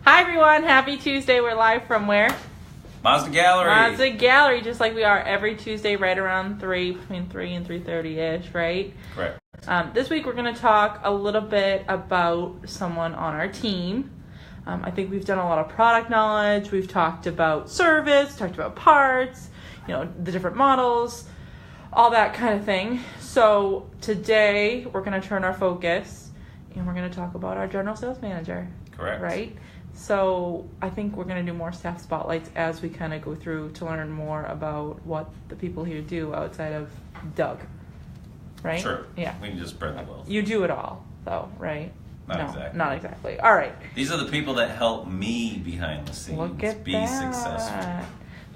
Hi everyone, happy Tuesday. We're live from where? Mazda Gallery. Mazda Gallery, just like we are every Tuesday right around 3, between 3 and 3:30ish, right? Correct. This week we're going to talk a little bit about someone on our team. I think we've done a lot of product knowledge. We've talked about service, talked about parts, the different models, all that kind of thing. So today we're going to turn our focus and we're going to talk about our general sales manager. Correct. Right? So I think we're going to do more staff spotlights as we kind of go through to learn more about what the people here do outside of Doug. Right? Sure. Yeah. We can just spread the wealth. You do it all, though, right? Not no, exactly. Not exactly. All right. These are the people that help me behind the scenes Look at be that. successful.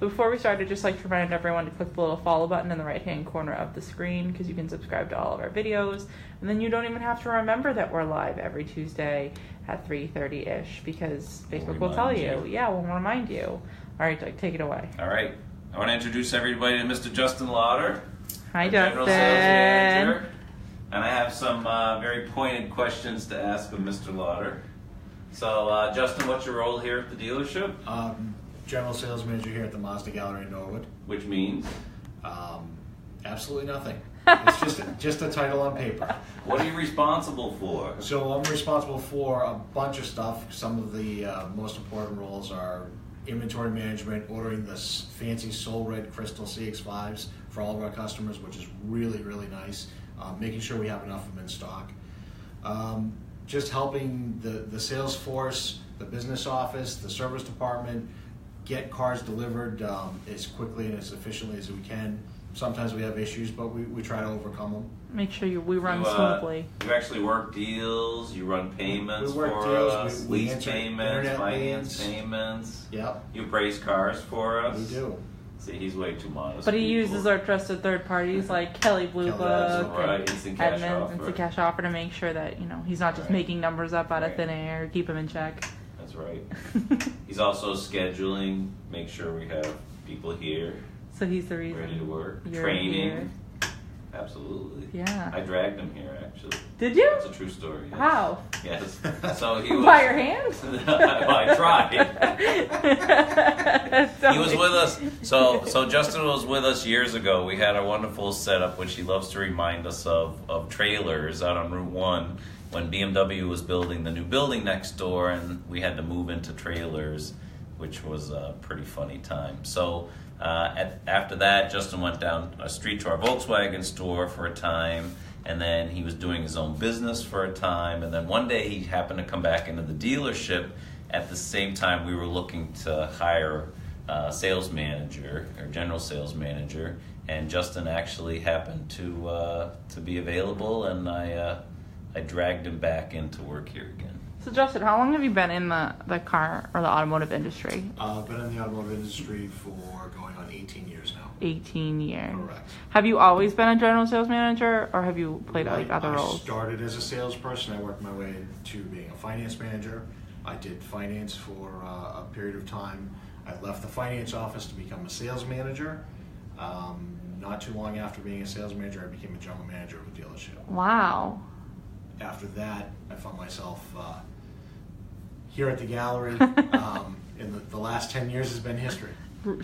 So before we start, I'd just like to remind everyone to click the little follow button in the right-hand corner of the screen because you can subscribe to all of our videos. And then you don't even have to remember that we're live every Tuesday at 3:30ish because Facebook will tell you. Yeah, we'll remind you. All right, Doug, take it away. All right. I want to introduce everybody to Mr. Justin Lauder. Hi, General Justin. Sales Manager. And I have some very pointed questions to ask of Mr. Lauder. So, Justin, what's your role here at the dealership? General Sales Manager here at the Mazda Gallery in Norwood. Which means? Absolutely nothing. It's just a title on paper. What are you responsible for? So I'm responsible for a bunch of stuff. Some of the most important roles are inventory management, ordering the fancy Soul Red Crystal CX-5s for all of our customers, which is really, really nice. Making sure we have enough of them in stock. Just helping the sales force, the business office, the service department, get cars delivered as quickly and as efficiently as we can. Sometimes we have issues, but we try to overcome them. Make sure we run smoothly. You actually work deals, you run payments we work for deals, us, we lease answer payments, internet finance leads. payments. Yep, You appraise cars for us. we do. See, he's way too modest. But he people. uses our trusted third parties like Kelly Blue Kelly, Book, Right, and instant cash Edmunds, offer. Instant Cash Offer to make sure that he's not just Right. making numbers up out of Right. thin air. Keep him in check. That's right. He's also scheduling, make sure we have people here So he's the reason. ready to work. you're Training. here. Absolutely. Yeah. I dragged him here, actually. Did you? That's a true story. Yes. How? Yes. So he was. By your hands? Well, I tried. He was with us. So Justin was with us years ago. We had a wonderful setup, which he loves to remind us of trailers out on Route 1 when BMW was building the new building next door, and we had to move into trailers, which was a pretty funny time. So after that, Justin went down a street to our Volkswagen store for a time, and then he was doing his own business for a time, and then one day he happened to come back into the dealership at the same time we were looking to hire a sales manager or general sales manager, and Justin actually happened to be available, and I dragged him back into work here again. So Justin, how long have you been in the car or the automotive industry? I've been in the automotive industry for going on 18 years now. 18 years. Correct. Have you always been a general sales manager, or have you played like other I roles? started as a salesperson. I worked my way to being a finance manager. I did finance for a period of time. I left the finance office to become a sales manager. Not too long after being a sales manager, I became a general manager of a dealership. Wow. After that, I found myself here at the gallery. In the last 10 years has been history.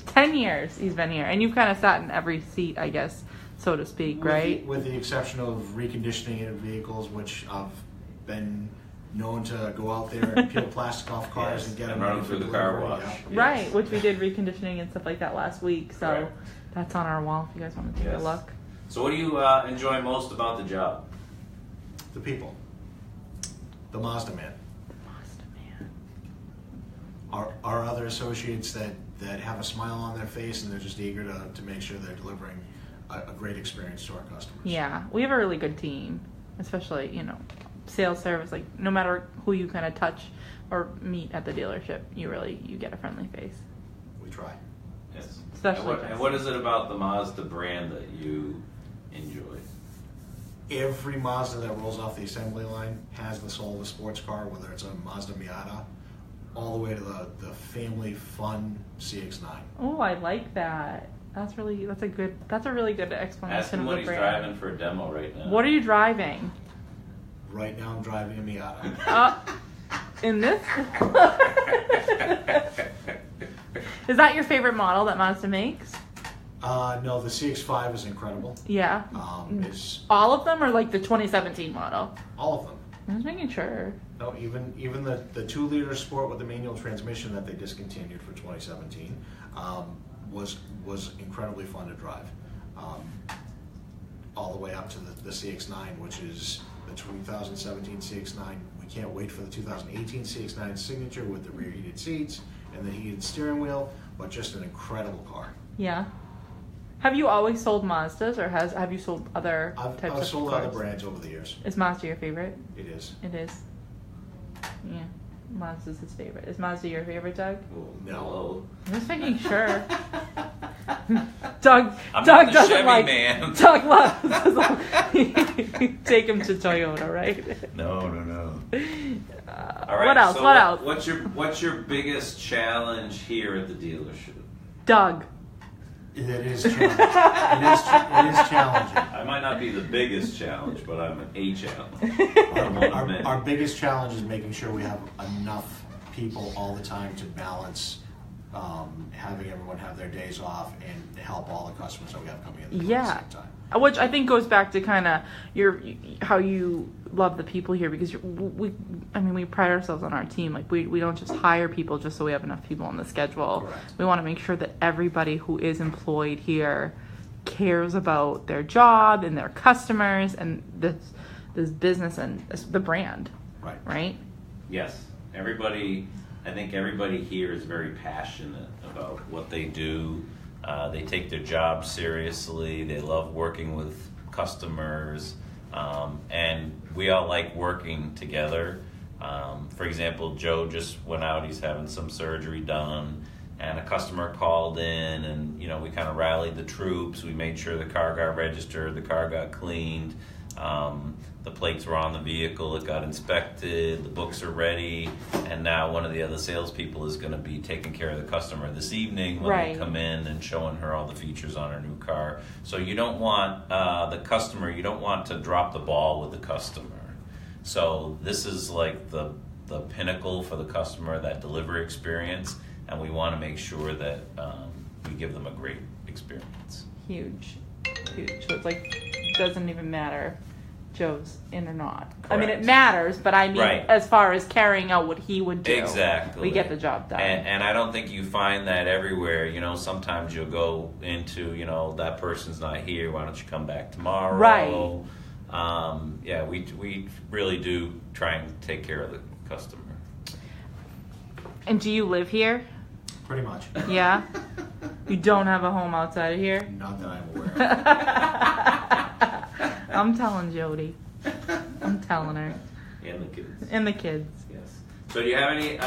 10 years he's been here, and you've kind of sat in every seat, I guess, so to speak, right? With the exception of reconditioning in vehicles, which I've been known to go out there and peel plastic off cars Yes, and get and them run ready them through for the car delivery, wash. yeah. Yes. Right, which we did reconditioning and stuff like that last week, so Right. that's on our wall if you guys want to take Yes. a look. So what do you enjoy most about the job? The people. The Mazda man. Mazda man. Our other associates that have a smile on their face and they're just eager to make sure they're delivering a great experience to our customers. Yeah, we have a really good team, especially, sales service, like no matter who you kind of touch or meet at the dealership, you get a friendly face. We try. Yes. Especially And what is it about the Mazda brand that you enjoy? Every Mazda that rolls off the assembly line has the soul of a sports car, whether it's a Mazda Miata, all the way to the family fun CX-9. Oh, I like that. That's a really good explanation Ask him of what the he's brand. driving for a demo right now. What are you driving? Right now I'm driving a Miata. In this? Is that your favorite model that Mazda makes? No, the CX-5 is incredible. Yeah. It's All of them, or like the 2017 model? all of them. I was making sure. No, even the 2-liter Sport with the manual transmission that they discontinued for 2017 was incredibly fun to drive. All the way up to the CX-9, which is the 2017 CX-9. We can't wait for the 2018 CX-9 signature with the rear heated seats and the heated steering wheel, but just an incredible car. Yeah. Have you always sold Mazdas, or have you sold other types of cars? I've sold other brands over the years. Is Mazda your favorite? It is. It is. Yeah. Mazda's his favorite. Is Mazda your favorite, Doug? No. I'm just making sure. Doug I'm Doug not the doesn't Chevy like man. Doug loves take him to Toyota, right? No. All What else? So what else? What's your biggest challenge here at the dealership? Doug. It is challenging. It is challenging. I might not be the biggest challenge, but I'm a challenge. Our biggest challenge is making sure we have enough people all the time to balance having everyone have their days off and help all the customers that we have coming in at the same time. Which I think goes back to kind of how you love the people here, because we pride ourselves on our team. Like we don't just hire people just so we have enough people on the schedule. Correct. We want to make sure that everybody who is employed here cares about their job and their customers and this business and the brand. Right? Yes. I think everybody here is very passionate about what they do. They take their job seriously. They love working with customers. And we all like working together. For example, Joe just went out. He's having some surgery done. And a customer called in, and we kind of rallied the troops. We made sure the car got registered, the car got cleaned. The plates were on the vehicle, it got inspected, the books are ready, and now one of the other salespeople is going to be taking care of the customer this evening when they come in and showing her all the features on her new car. So you don't want you don't want to drop the ball with the customer. So this is like the pinnacle for the customer, that delivery experience, and we want to make sure that we give them a great experience. Huge. So it's like, it doesn't even matter Joe's in or not. Correct. I mean, it matters, but I mean, as far as carrying out what he would do, exactly, we get the job done. And I don't think you find that everywhere. Sometimes you'll go into, that person's not here, why don't you come back tomorrow? Right. We really do try and take care of the customer. And do you live here? Pretty much. Yeah? You don't have a home outside of here? Not that I'm aware of. I'm telling Jody. I'm telling her. And the kids. And the kids. Yes. So do you have any,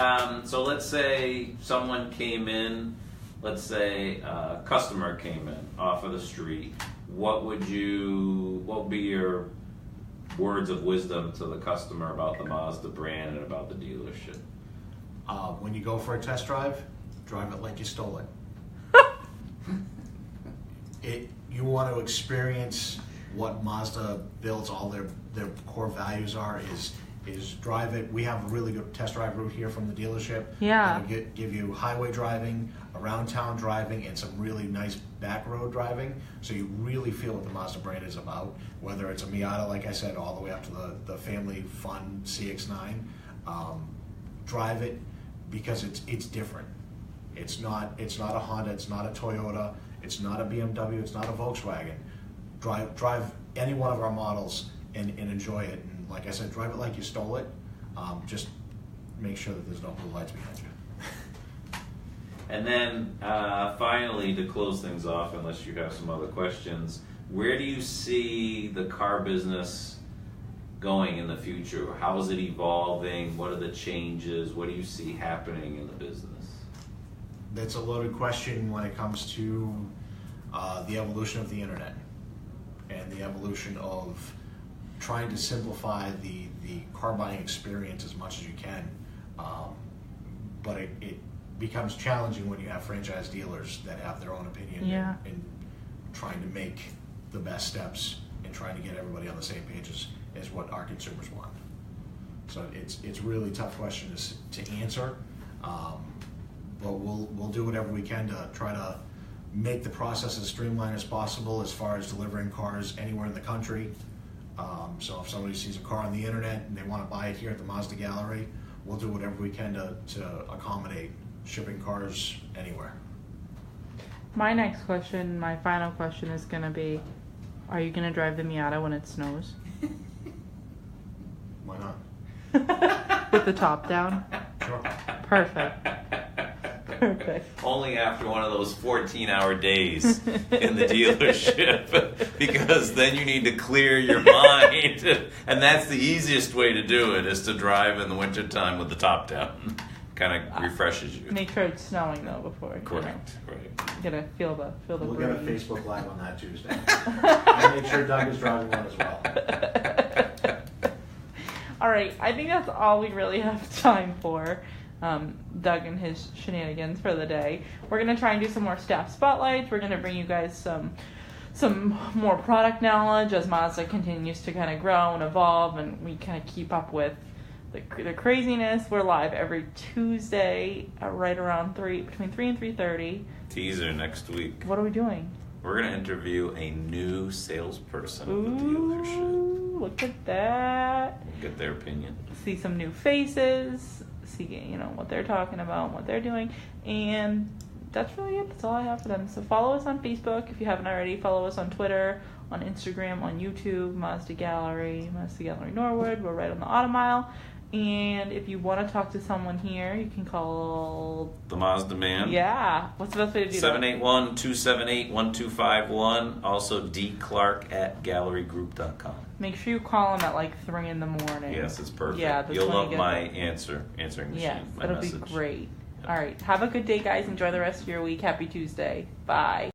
so let's say someone came in, let's say a customer came in off of the street. What would be your words of wisdom to the customer about the Mazda brand and about the dealership? When you go for a test drive it like you stole it. You want to experience what Mazda builds, all their core values are, is drive it. We have a really good test drive route here from the dealership. Yeah. That'll give you highway driving, around town driving, and some really nice back road driving. So you really feel what the Mazda brand is about, whether it's a Miata, like I said, all the way up to the family fun CX-9. Drive it because it's different. It's not a Honda, it's not a Toyota, it's not a BMW, it's not a Volkswagen. Drive any one of our models and enjoy it. And like I said, drive it like you stole it. Just make sure that there's no blue lights behind you. And then finally, to close things off, unless you have some other questions, where do you see the car business going in the future? How is it evolving? What are the changes? What do you see happening in the business? That's a loaded question when it comes to the evolution of the internet and the evolution of trying to simplify the car buying experience as much as you can. But it becomes challenging when you have franchise dealers that have their own opinion and trying to make the best steps and trying to get everybody on the same page as what our consumers want. So it's really a tough question to answer. But we'll do whatever we can to try to make the process as streamlined as possible as far as delivering cars anywhere in the country. So if somebody sees a car on the internet and they want to buy it here at the Mazda Gallery, we'll do whatever we can to accommodate shipping cars anywhere. My next question, my final question is going to be, are you going to drive the Miata when it snows? Why not? With the top down? Sure. Perfect. Perfect. Only after one of those 14-hour days in the dealership, because then you need to clear your mind, and that's the easiest way to do it, is to drive in the wintertime with the top down. Kind of refreshes you. Make sure it's snowing though before. Correct. Right. You gotta feel the We'll breeze. get a Facebook Live on that Tuesday. And make sure Doug is driving one as well. All right, I think that's all we really have time for. Doug and his shenanigans for the day. We're gonna try and do some more staff spotlights. We're gonna bring you guys some more product knowledge as Mazda continues to kind of grow and evolve, and we kind of keep up with the craziness. We're live every Tuesday right around between 3 and 3:30. Teaser next week. What are we doing? We're going to interview a new salesperson Ooh, of the dealership. Look at that. We'll get their opinion. See some new faces, see what they're talking about, what they're doing, and that's really it. That's all I have for them. So follow us on Facebook if you haven't already. Follow us on Twitter, on Instagram, on YouTube, Mazda Gallery Norwood. We're right on the Auto Mile. And if you want to talk to someone here, you can call The Mazda Man. Yeah. What's the best way to do that? 781-278-1251. Also dclark@gallerygroup.com. Make sure you call them at like 3 in the morning. Yes, it's perfect. Yeah, that's You'll when you love get my it. answering machine. Yes, my that'll message. be great. All right. Have a good day, guys. Enjoy the rest of your week. Happy Tuesday. Bye.